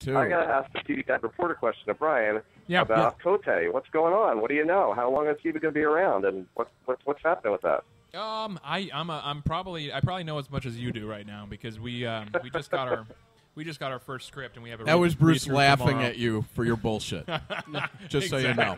too. I got to ask the TV Guide reporter question to Brian about Cote. What's going on? What do you know? How long is Ziva going to be around? And what's happening with that? I probably know as much as you do right now because we just got our first script and we have a that was Bruce laughing tomorrow. at you for your bullshit. Just so you know.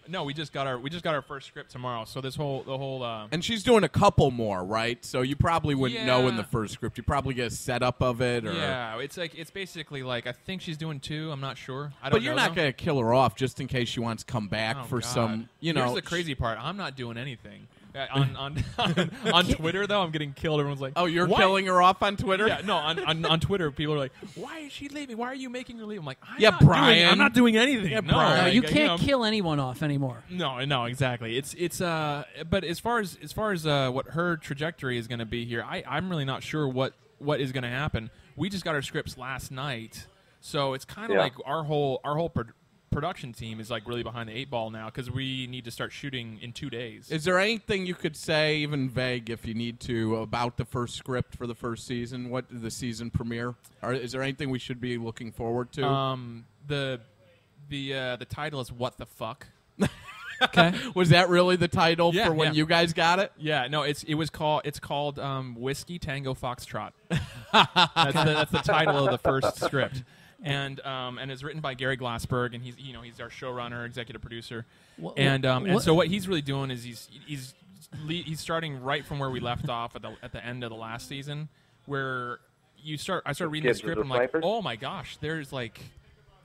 No, we just got our first script tomorrow. So the whole and she's doing a couple more, right? So you probably wouldn't know in the first script. You probably get a setup of it, or it's basically like I think she's doing 2. I'm not sure. I don't but know, you're not going to kill her off just in case she wants to come back for God. some. Here's the crazy part. I'm not doing anything. On Twitter though, I'm getting killed. Everyone's like, "Oh, you're why? killing her off on Twitter?" Yeah, no. On Twitter, people are like, "Why is she leaving? Why are you making her leave?" I'm like, I'm not doing anything. Yeah, no, Brian. No, you can't kill anyone off anymore. No, exactly. It's but as far as what her trajectory is going to be here, I'm really not sure what is going to happen. We just got our scripts last night, so it's kind of like our whole production team is like really behind the 8 ball now because we need to start shooting in 2 days. Is there anything you could say, even vague if you need to, about the first script for the first season? What the season premiere? Is there anything we should be looking forward to? The title is What the Fuck. Okay. Was that really the title for when you guys got it? Yeah, no, it's called Whiskey Tango Foxtrot. That's the title of the first script. And it's written by Gary Glassberg, and he's our showrunner, executive producer, and so what he's really doing is he's starting right from where we left off at the end of the last season, where I started reading the script, and I'm like, oh my gosh, there's like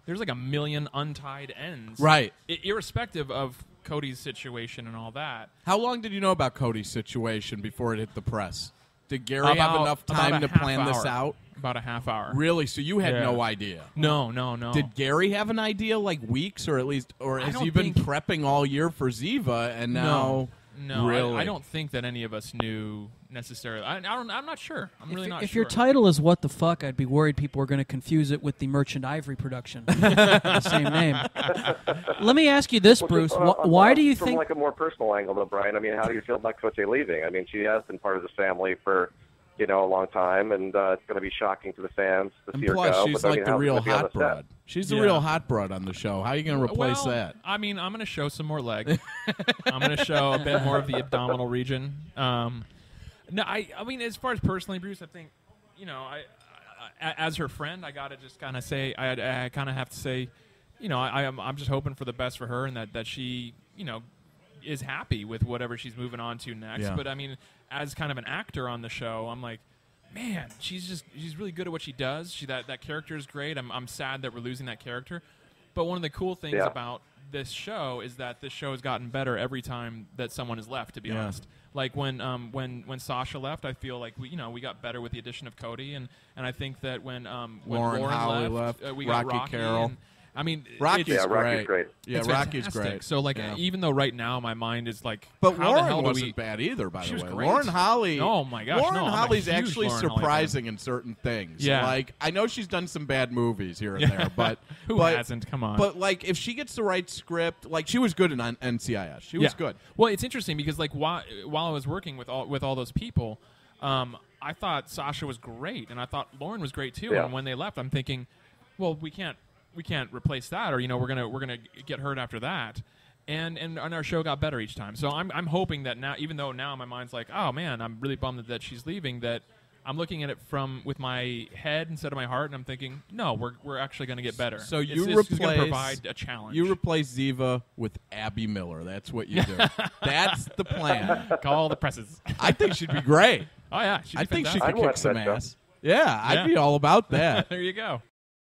a million untied ends, right? Irrespective of Cody's situation and all that. How long did you know about Cody's situation before it hit the press? Did Gary have enough time to plan this out? About a half hour. Really? So you had no idea? No. Did Gary have an idea, like weeks, or has he been prepping all year for Ziva, and now? No, really? I don't think that any of us knew necessarily. I'm not sure. I'm really not sure. If your title is What the Fuck, I'd be worried people were going to confuse it with the Merchant Ivory production. The same name. Let me ask you this, Bruce. Why do you think... From like a more personal angle, though, Brian, I mean, how do you feel about Cote leaving? I mean, she has been part of this family for, a long time, and it's going to be shocking to the fans to see her go. Plus, she's like the real hot hot broad. She's the real hot broad on the show. How are you going to replace that? I mean, I'm going to show some more leg. I'm going to show a bit more of the abdominal region. No, I mean, as far as personally, Bruce, I think, as her friend, I got to just kind of say, I kind of have to say, I'm just hoping for the best for her, and that she, is happy with whatever she's moving on to next. Yeah. But I mean, as kind of an actor on the show, I'm like, man, she's really good at what she does. That character is great. I'm sad that we're losing that character. But one of the cool things about this show is that this show has gotten better every time that someone has left, to be honest. Like when Sasha left, I feel like we got better with the addition of Cody, and I think that when Lauren left, we got Rocky Carroll. And, I mean, Rocky's great. Yeah, Rocky's great. So, even though right now my mind is like, but how Lauren the hell wasn't bad either. By the way, great. Lauren Holly. Oh my gosh, Lauren Holly's actually Lauren surprising in certain things. Yeah, like I know she's done some bad movies here and there, but who hasn't? Come on. But like, if she gets the right script, like she was good in NCIS. She was good. Well, it's interesting because like while I was working with all those people, I thought Sasha was great, and I thought Lauren was great too. Yeah. And when they left, I'm thinking, well, we can't replace that, or we're gonna get hurt after that, and our show got better each time. So I'm hoping that now, even though now my mind's like, oh man, I'm really bummed that she's leaving, that I'm looking at it with my head instead of my heart, and I'm thinking, no, we're actually gonna get better. So it's gonna provide a challenge. You replace Ziva with Abby Miller. That's what you do. That's the plan. Call the presses. I think she'd be great. Oh yeah, I think she fantastic. could kick some ass. Yeah, I'd be all about that. There you go.